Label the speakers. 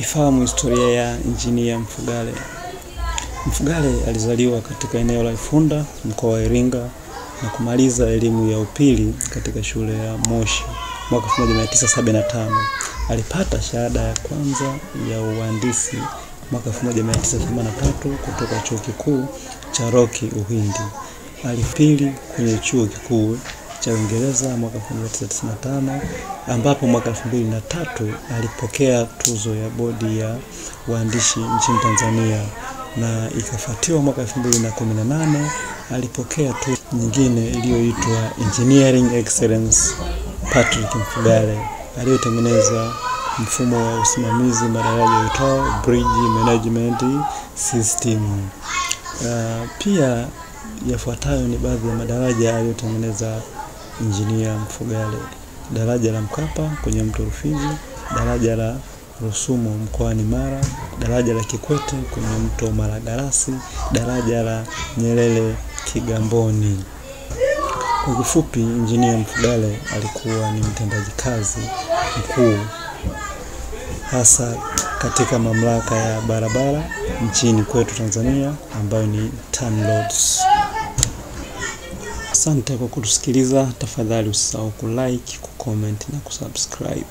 Speaker 1: Ifahamu historia ya Injinia Mfugale. Mfugale alizaliwa katika eneo la Ifunda, mkoa wa Iringa, na kumaliza elimu ya upili katika shule ya Moshi mwaka 1975. Alipata shahada ya kwanza ya uhandisi mwaka 1983 kutoka Chuo Kikuu cha Rocky, Uhindi. Alipili kwenye Chuo Kikuu cha Uingereza mwaka 1995, ambapo mwaka 2003 alipokea tuzo ya bodi ya uandishi nchini Tanzania, na ikafuatiwa mwaka 2018 alipokea tuzo nyingine iliyoitwa Engineering Excellence Patrick Mfugale, aliyotengeneza mfumo wa usimamizi madaraja uitwao Bridge Management System. Pia yafuatayo ni baadhi ya madaraja aliyotengeneza Injinia Mfugale: daraja la Mkapa kwenye mto Rufiji, daraja la Rusumo mkoani Mara, daraja la Kikwete kwenye mto Malagarasi, daraja la Nyerere Kigamboni. Kwa kifupi, Injinia Mfugale alikuwa ni mtendaji kazi mkuu hasa katika mamlaka ya barabara nchini kwetu Tanzania, ambayo ni TANROADS. Asante kwa kutusikiliza. Tafadhali usisahau kulike, kucomment na kusubscribe.